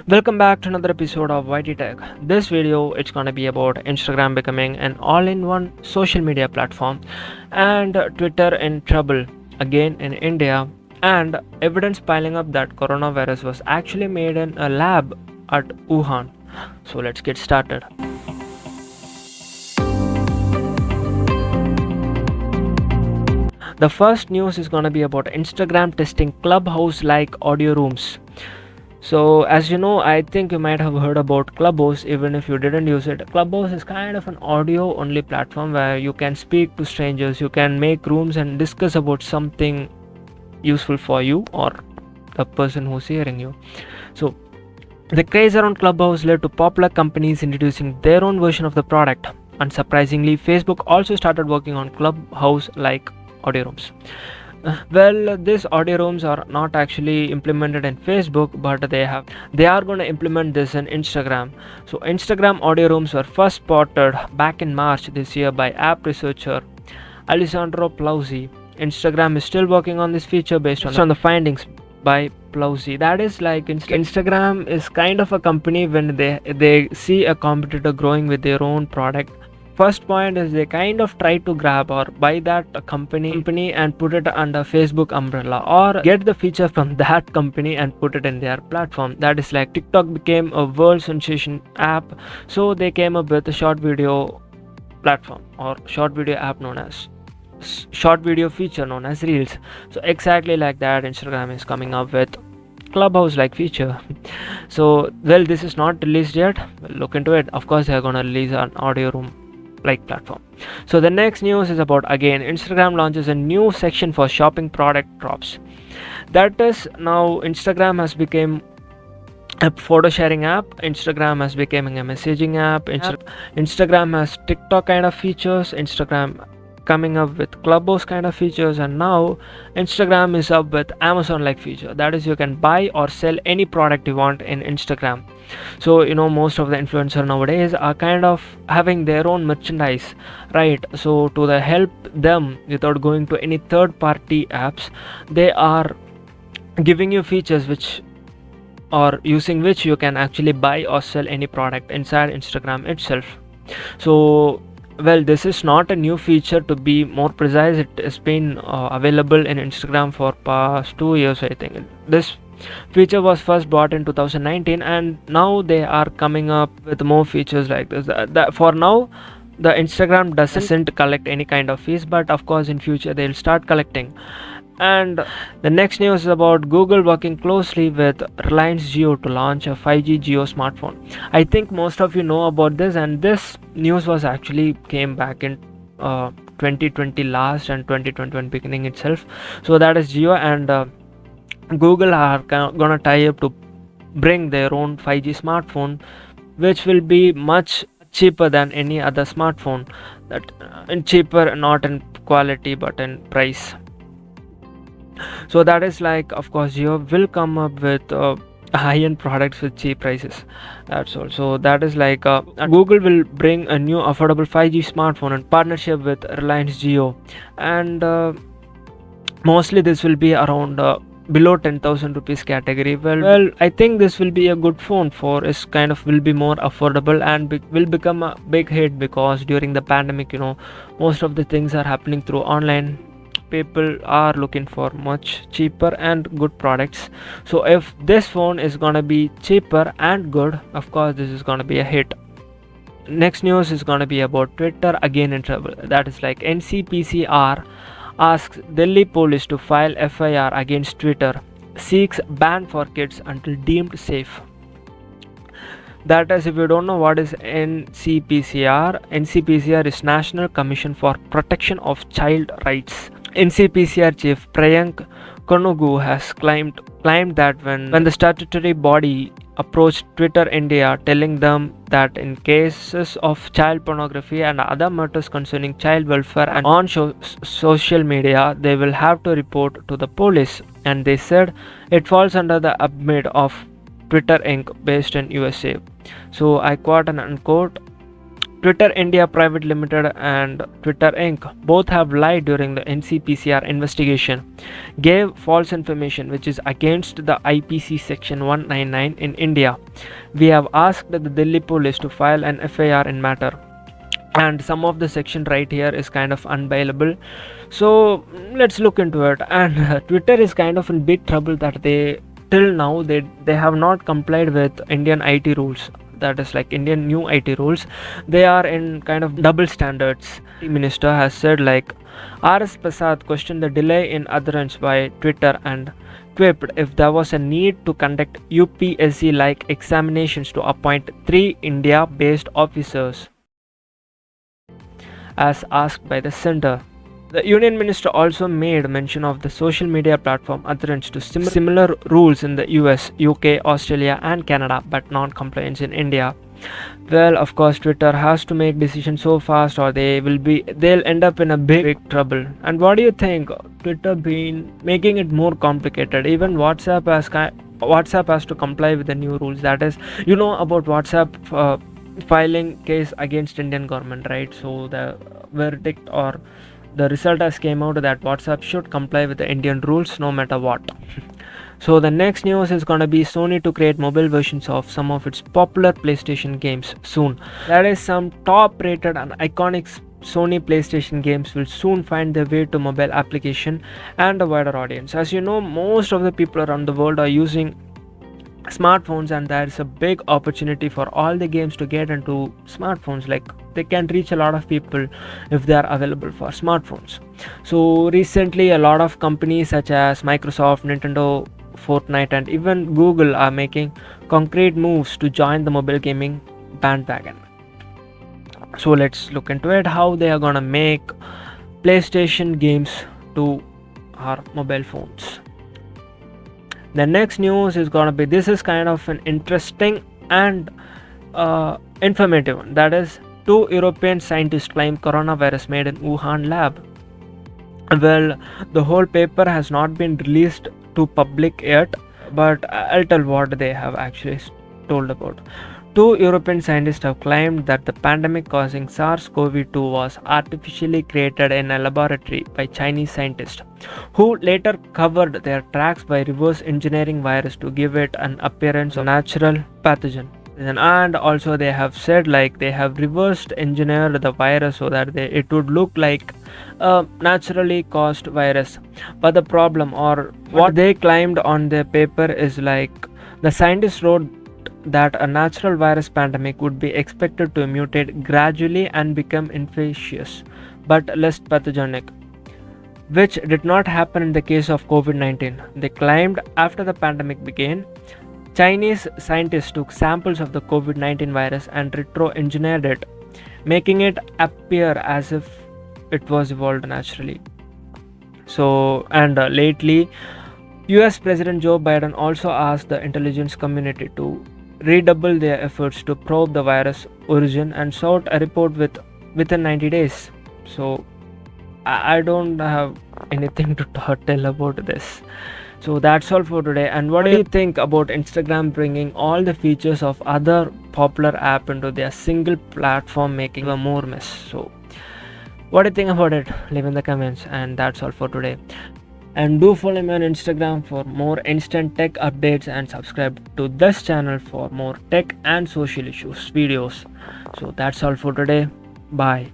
Welcome back to another episode of YT Tech. This video it's gonna be about Instagram becoming an all-in-one social media platform and Twitter in trouble again in India and evidence piling up that coronavirus was actually made in a lab at Wuhan. So let's get started. The first news is gonna be about Instagram testing Clubhouse like audio rooms. So, as you know, I think you might have heard about Clubhouse even if you didn't use it. Clubhouse is kind of an audio only platform where you can speak to strangers, you can make rooms and discuss about something useful for you or the person who's hearing you. So, the craze around Clubhouse led to popular companies introducing their own version of the product. Unsurprisingly, Facebook also started working on Clubhouse like audio rooms. Well, these audio rooms are not actually implemented in Facebook, but they are going to implement this in Instagram. So Instagram audio rooms were first spotted back in March this year by app researcher Alessandro Plausi. Instagram is still working on this feature based on the findings by Plausi. That is like Instagram is kind of a company when they see a competitor growing with their own product. First point is they kind of try to grab or buy that company and put it under Facebook umbrella or get the feature from that company and put it in their platform. That is like TikTok became a world sensation app, so they came up with a short video platform or short video app known as short video feature known as Reels. So exactly like that, Instagram is coming up with Clubhouse like feature. So well, this is not released yet. Look into it. Of course, they are gonna release an audio room like platform. So the next news is about again Instagram launches a new section for shopping product drops. That is now Instagram has become a photo sharing app. Instagram has becoming a messaging app. Instagram has TikTok kind of features. Instagram coming up with Clubhouse kind of features, and now Instagram is up with Amazon like feature. That is, you can buy or sell any product you want in Instagram. So you know, most of the influencers nowadays are kind of having their own merchandise, right? So to help them without going to any third party apps, they are giving you features which or using which you can actually buy or sell any product inside Instagram itself. So well, this is not a new feature. To be more precise, it has been available in Instagram for past 2 years, I think. This feature was first brought in 2019 and now they are coming up with more features like this. For now, the Instagram doesn't collect any kind of fees, but of course in future they'll start collecting. And the next news is about Google working closely with Reliance Jio to launch a 5G Jio smartphone. I think most of you know about this, and this news was actually came back in 2020 last and 2021 beginning itself. So that is Jio and Google are gonna tie up to bring their own 5G smartphone, which will be much cheaper than any other smartphone. That cheaper not in quality but in price. So that is like, of course, Jio will come up with high-end products with cheap prices. That's all. So that is like Google will bring a new affordable 5G smartphone in partnership with Reliance Jio, and mostly this will be around below 10,000 rupees category. Well, I think this will be a good phone for is kind of will be more affordable and will become a big hit because during the pandemic, you know, most of the things are happening through online. People are looking for much cheaper and good products. So if this phone is gonna be cheaper and good, of course this is gonna be a hit. Next news is gonna be about Twitter again in trouble. That is like NCPCR asks Delhi police to file FIR against Twitter, seeks ban for kids until deemed safe. That is, if you don't know what is NCPCR is National Commission for Protection of Child Rights. NCPCR chief Priyank Konugu has claimed that when the statutory body approached Twitter India telling them that in cases of child pornography and other matters concerning child welfare and on social media, they will have to report to the police, and they said it falls under the ambit of Twitter Inc. based in USA. So I quote and unquote, Twitter India Private Limited and Twitter Inc. both have lied during the NCPCR investigation, gave false information which is against the IPC section 199 in India. We have asked the Delhi police to file an FIR in matter, and some of the section right here is kind of unbailable, so let's look into it. And Twitter is kind of in big trouble that they till now they have not complied with Indian IT rules, that is like Indian new IT rules. They are in kind of double standards. The minister has said like RS Prasad questioned the delay in adherence by Twitter and quipped if there was a need to conduct UPSC like examinations to appoint 3 India based officers as asked by the center. The Union Minister also made mention of the social media platform adherence to similar rules in the US, UK, Australia and Canada, but non-compliance in India. Well, of course, Twitter has to make decisions so fast or they'll end up in a big trouble. And what do you think? Twitter been making it more complicated. Even WhatsApp has to comply with the new rules. That is, you know about WhatsApp filing case against Indian government, right? So the verdict or the result has came out that WhatsApp should comply with the Indian rules no matter what. So the next news is gonna be Sony to create mobile versions of some of its popular PlayStation games soon. That is, some top rated and iconic Sony PlayStation games will soon find their way to mobile application and a wider audience. As you know, most of the people around the world are using smartphones, and there is a big opportunity for all the games to get into smartphones. Like, they can reach a lot of people if they are available for smartphones. So recently a lot of companies such as Microsoft, Nintendo, Fortnite and even Google are making concrete moves to join the mobile gaming bandwagon. So let's look into it, how they are gonna make PlayStation games to our mobile phones. The next news is gonna be, this is kind of an interesting and informative one. That is, 2 European scientists claim coronavirus made in Wuhan lab. Well, the whole paper has not been released to public yet, but I'll tell what they have actually told about. 2 European scientists have claimed that the pandemic causing SARS-CoV-2 was artificially created in a laboratory by Chinese scientists, who later covered their tracks by reverse engineering virus to give it an appearance of natural pathogen. And also they have said like they have reversed engineered the virus so that it would look like a naturally caused virus. But the problem, or what they claimed on their paper, is like the scientists wrote that a natural virus pandemic would be expected to mutate gradually and become infectious but less pathogenic, which did not happen in the case of COVID-19. They claimed after the pandemic began, Chinese scientists took samples of the COVID-19 virus and retro-engineered it, making it appear as if it was evolved naturally. So, and lately, US President Joe Biden also asked the intelligence community to redouble their efforts to probe the virus origin and sought a report within 90 days. So, I don't have anything to tell about this. So that's all for today. And what do you think about Instagram bringing all the features of other popular app into their single platform, making a more mess? So what do you think about it? Leave in the comments. And that's all for today. And do follow me on Instagram for more instant tech updates, and subscribe to this channel for more tech and social issues videos. So that's all for today. Bye.